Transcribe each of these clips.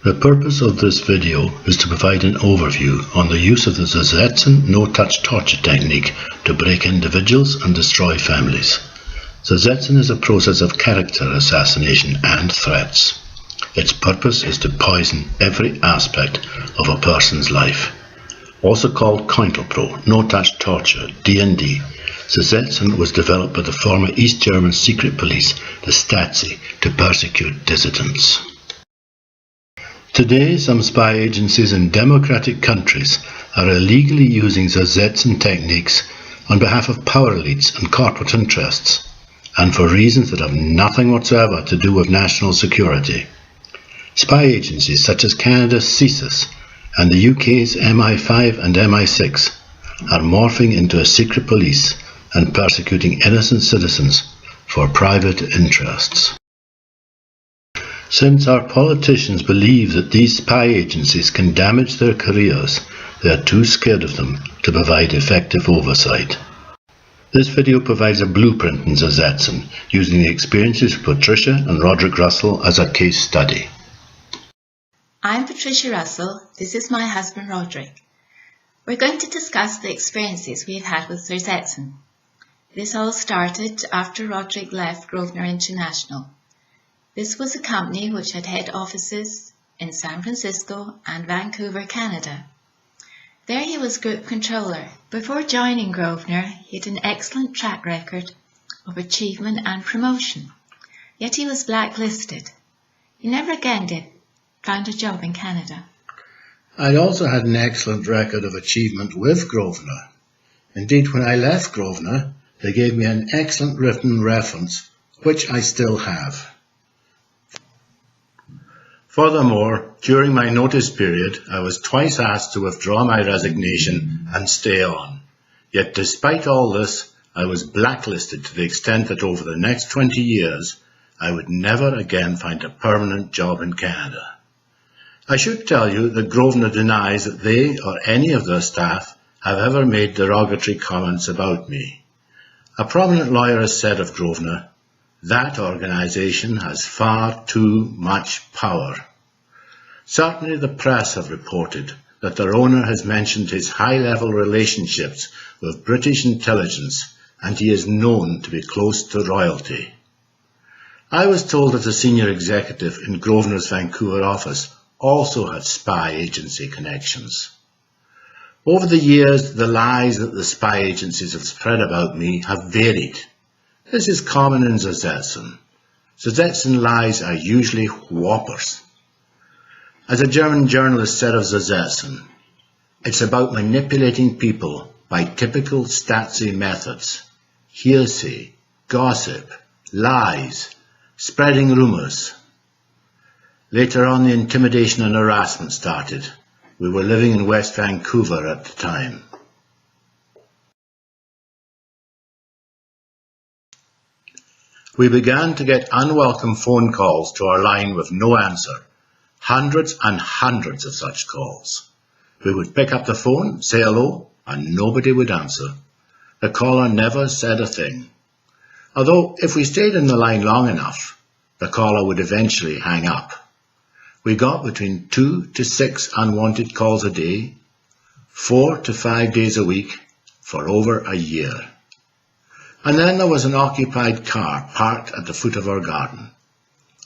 The purpose of this video is to provide an overview on the use of the Zersetzung no-touch torture technique to break individuals and destroy families. Zersetzung is a process of character assassination and threats. Its purpose is to poison every aspect of a person's life. Also called Counterpro, no-touch torture, D&D, Zersetzung was developed by the former East German secret police, the Stasi, to persecute dissidents. Today, some spy agencies in democratic countries are illegally using Zersetzung techniques on behalf of power elites and corporate interests, and for reasons that have nothing whatsoever to do with national security. Spy agencies such as Canada's CSIS and the UK's MI5 and MI6 are morphing into a secret police and persecuting innocent citizens for private interests. Since our politicians believe that these spy agencies can damage their careers, they are too scared of them to provide effective oversight. This video provides a blueprint in Zersetzung, using the experiences of Patricia and Roderick Russell as a case study. I'm Patricia Russell, this is my husband Roderick. We're going to discuss the experiences we've had with Zersetzung. This all started after Roderick left Grosvenor International. This was a company which had head offices in San Francisco and Vancouver, Canada. There he was group controller. Before joining Grosvenor, he had an excellent track record of achievement and promotion. Yet he was blacklisted. He never again found a job in Canada. I also had an excellent record of achievement with Grosvenor. Indeed, when I left Grosvenor, they gave me an excellent written reference, which I still have. Furthermore, during my notice period, I was twice asked to withdraw my resignation and stay on. Yet despite all this, I was blacklisted to the extent that over the next 20 years, I would never again find a permanent job in Canada. I should tell you that Grosvenor denies that they or any of their staff have ever made derogatory comments about me. A prominent lawyer has said of Grosvenor, "That organisation has far too much power." Certainly the press have reported that their owner has mentioned his high-level relationships with British intelligence, and he is known to be close to royalty. I was told that a senior executive in Grosvenor's Vancouver office also had spy agency connections. Over the years, the lies that the spy agencies have spread about me have varied. This is common in Zersetzung. Zersetzung lies are usually whoppers. As a German journalist said of Zersetzung, it's about manipulating people by typical Stasi methods: hearsay, gossip, lies, spreading rumours. Later on, the intimidation and harassment started. We were living in West Vancouver at the time. We began to get unwelcome phone calls to our line with no answer. Hundreds and hundreds of such calls. We would pick up the phone, say hello, and nobody would answer. The caller never said a thing. Although, if we stayed in the line long enough, the caller would eventually hang up. We got between 2 to 6 unwanted calls a day, 4 to 5 days a week, for over a year. And then there was an occupied car parked at the foot of our garden.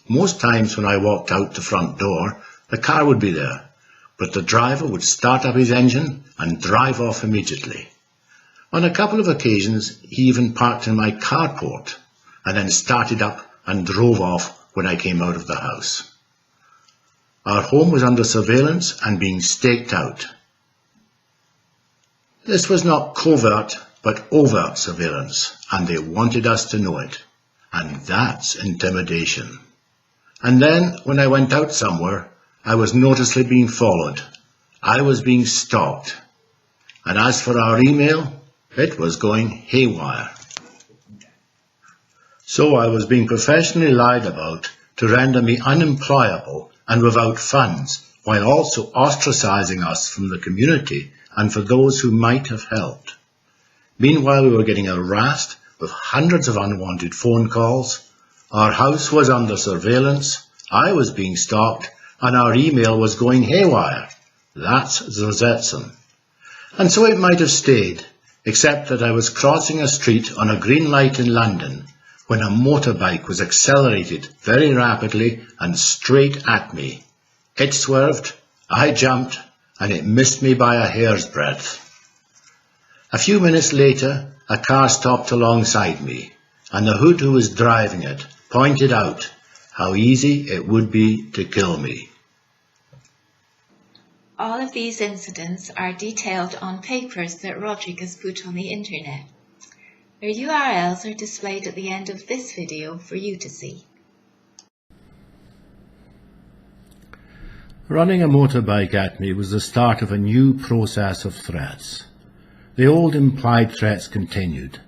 Most times when I walked out the front door, the car would be there, but the driver would start up his engine and drive off immediately. On a couple of occasions, he even parked in my carport and then started up and drove off when I came out of the house. Our home was under surveillance and being staked out. This was not covert, but overt surveillance, and they wanted us to know it. And that's intimidation. And then, when I went out somewhere, I was noticeably being followed. I was being stalked. And as for our email, it was going haywire. So I was being professionally lied about to render me unemployable and without funds, while also ostracizing us from the community and for those who might have helped. Meanwhile, we were getting harassed with hundreds of unwanted phone calls. Our house was under surveillance, I was being stalked, and our email was going haywire. That's Zersetzung. And so it might have stayed, except that I was crossing a street on a green light in London when a motorbike was accelerated very rapidly and straight at me. It swerved, I jumped, and it missed me by a hair's breadth. A few minutes later, a car stopped alongside me, and the hood who was driving it pointed out how easy it would be to kill me. All of these incidents are detailed on papers that Roderick has put on the internet. Their URLs are displayed at the end of this video for you to see. Running a motorbike at me was the start of a new process of threats. The old implied threats continued.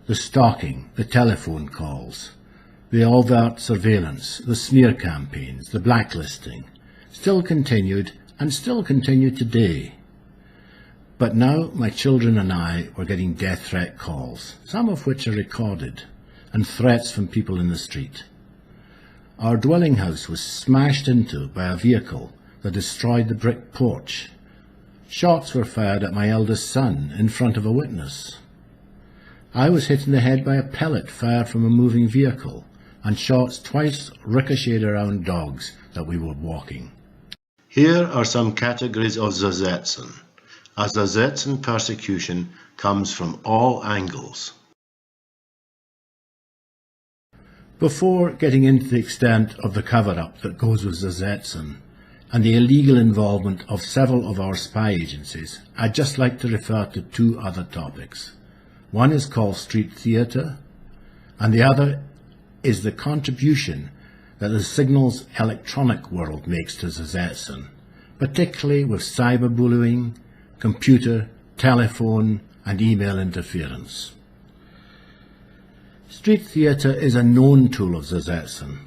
The stalking, the telephone calls, the overt surveillance, the smear campaigns, the blacklisting, still continued and still continue today. But now my children and I were getting death threat calls, some of which are recorded, and threats from people in the street. Our dwelling house was smashed into by a vehicle that destroyed the brick porch. Shots were fired at my eldest son in front of a witness. I was hit in the head by a pellet fired from a moving vehicle, and shots twice ricocheted around dogs that we were walking. Here are some categories of Zersetzung. A Zersetzung persecution comes from all angles. Before getting into the extent of the cover-up that goes with Zersetzung and the illegal involvement of several of our spy agencies, I'd just like to refer to two other topics. One is called street theatre, and the other is the contribution that the signals electronic world makes to Zersetzung, particularly with cyberbullying, computer, telephone and email interference. Street theatre is a known tool of Zersetzung,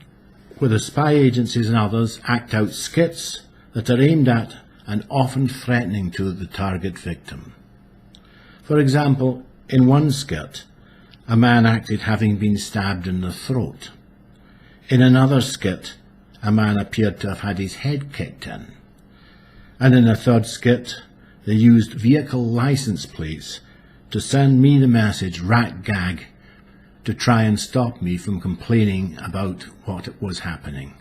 where the spy agencies and others act out skits that are aimed at and often threatening to the target victim. For example, in one skit, a man acted having been stabbed in the throat. In another skit, a man appeared to have had his head kicked in. And in a third skit, they used vehicle license plates to send me the message "rat gag" to try and stop me from complaining about what was happening.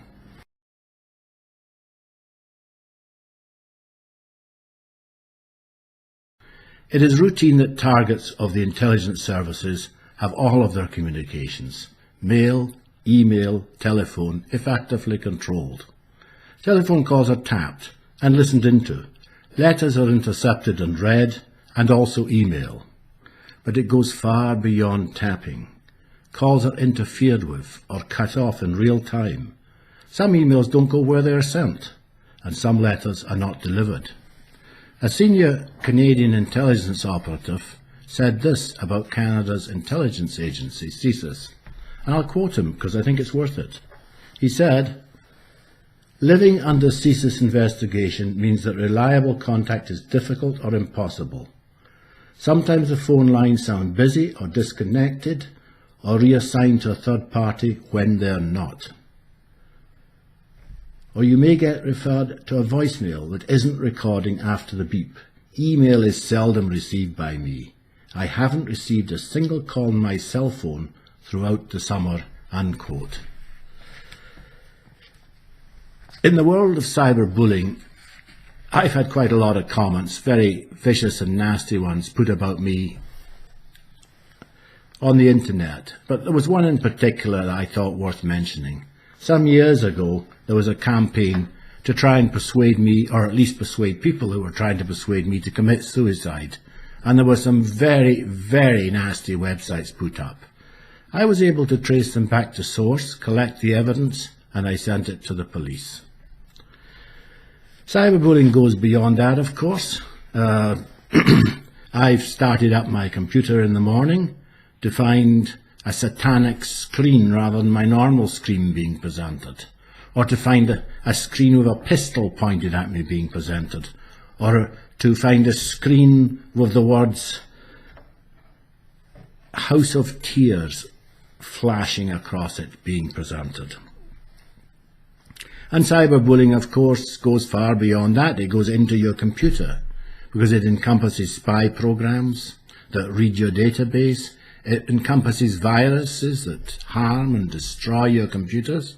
It is routine that targets of the intelligence services have all of their communications, mail, email, telephone, effectively controlled. Telephone calls are tapped and listened into. Letters are intercepted and read, and also email. But it goes far beyond tapping. Calls are interfered with or cut off in real time. Some emails don't go where they are sent, and some letters are not delivered. A senior Canadian intelligence operative said this about Canada's intelligence agency, CSIS, and I'll quote him because I think it's worth it. He said, "Living under CSIS investigation means that reliable contact is difficult or impossible. Sometimes the phone lines sound busy or disconnected or reassigned to a third party when they're not. Or you may get referred to a voicemail that isn't recording after the beep. Email is seldom received by me. I haven't received a single call on my cell phone throughout the summer," unquote. In the world of cyberbullying, I've had quite a lot of comments, very vicious and nasty ones, put about me on the internet, but there was one in particular that I thought worth mentioning. Some years ago, there was a campaign to try and persuade me, or at least persuade people who were trying to persuade me to commit suicide, and there were some very, very nasty websites put up. I was able to trace them back to source, collect the evidence, and I sent it to the police. Cyberbullying goes beyond that, of course. I've started up my computer in the morning to find a satanic screen rather than my normal screen being presented, or to find a screen with a pistol pointed at me being presented, or to find a screen with the words "House of Tears" flashing across it being presented. And cyberbullying, of course, goes far beyond that. It goes into your computer because it encompasses spy programs that read your database. It encompasses viruses that harm and destroy your computers.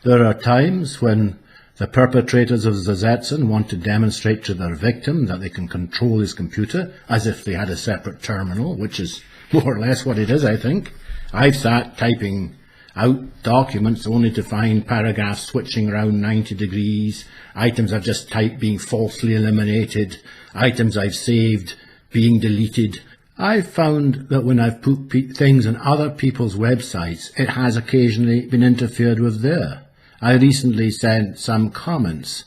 There are times when the perpetrators of Zersetzung want to demonstrate to their victim that they can control his computer as if they had a separate terminal, which is more or less what it is, I think. I've sat typing out documents only to find paragraphs switching around 90 degrees, items I've just typed being falsely eliminated, items I've saved being deleted. I've found that when I've put things on other people's websites, it has occasionally been interfered with there. I recently sent some comments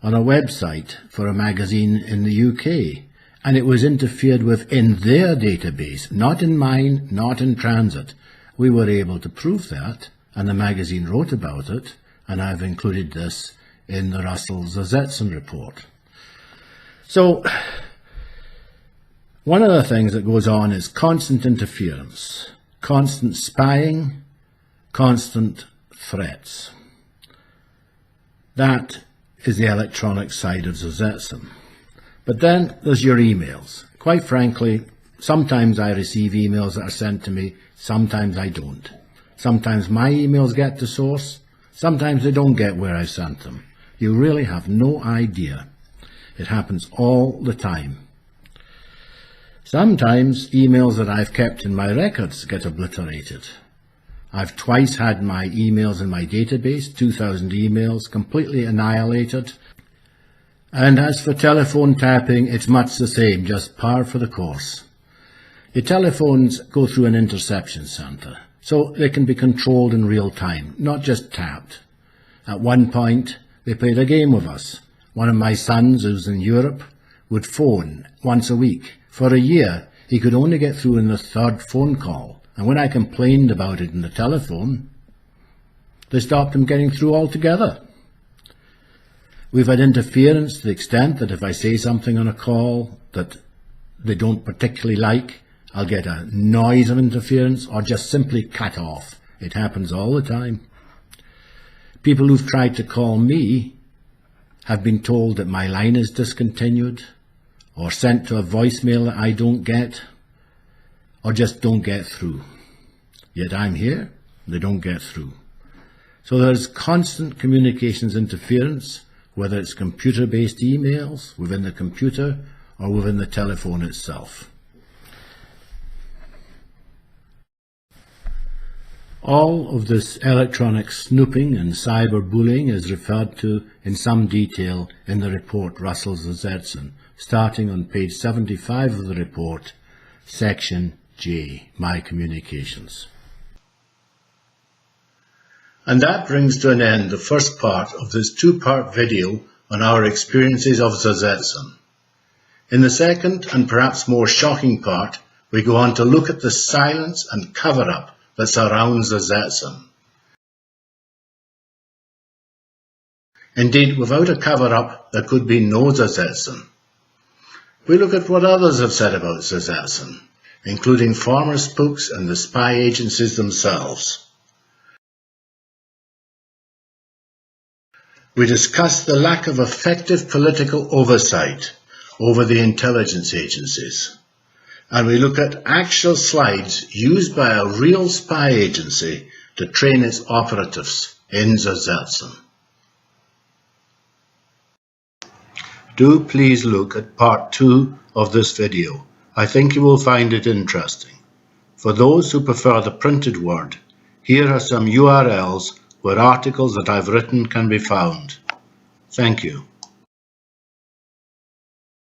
on a website for a magazine in the UK, and it was interfered with in their database, not in mine, not in transit. We were able to prove that, and the magazine wrote about it, and I've included this in the Russell Zersetzung report. So, one of the things that goes on is constant interference, constant spying, constant threats. That is the electronic side of Zersetzung. But then there's your emails. Quite frankly, sometimes I receive emails that are sent to me, sometimes I don't. Sometimes my emails get to source, sometimes they don't get where I sent them. You really have no idea. It happens all the time. Sometimes emails that I've kept in my records get obliterated. I've twice had my emails in my database, 2,000 emails, completely annihilated. And as for telephone tapping, it's much the same, just par for the course. Your telephones go through an interception centre, so they can be controlled in real time, not just tapped. At one point, they played a game with us. One of my sons, who's in Europe, would phone once a week. For a year, he could only get through in the third phone call. And when I complained about it in the telephone, they stopped him getting through altogether. We've had interference to the extent that if I say something on a call that they don't particularly like, I'll get a noise of interference or just simply cut off. It happens all the time. People who've tried to call me have been told that my line is discontinued or sent to a voicemail that I don't get, or just don't get through. Yet I'm here, they don't get through. So there's constant communications interference, whether it's computer-based emails within the computer or within the telephone itself. All of this electronic snooping and cyberbullying is referred to in some detail in the report Russell Zersetzung, starting on page 75 of the report, section J, My Communications. And that brings to an end the first part of this two-part video on our experiences of Zersetzung. In the second and perhaps more shocking part, we go on to look at the silence and cover-up that surrounds Zersetzung. Indeed, without a cover-up, there could be no Zersetzung. We look at what others have said about Zersetzung, including former spooks and the spy agencies themselves. We discuss the lack of effective political oversight over the intelligence agencies, and we look at actual slides used by a real spy agency to train its operatives in Zersetzung. Do please look at part 2 of this video. I think you will find it interesting. For those who prefer the printed word, here are some URLs where articles that I've written can be found. Thank you.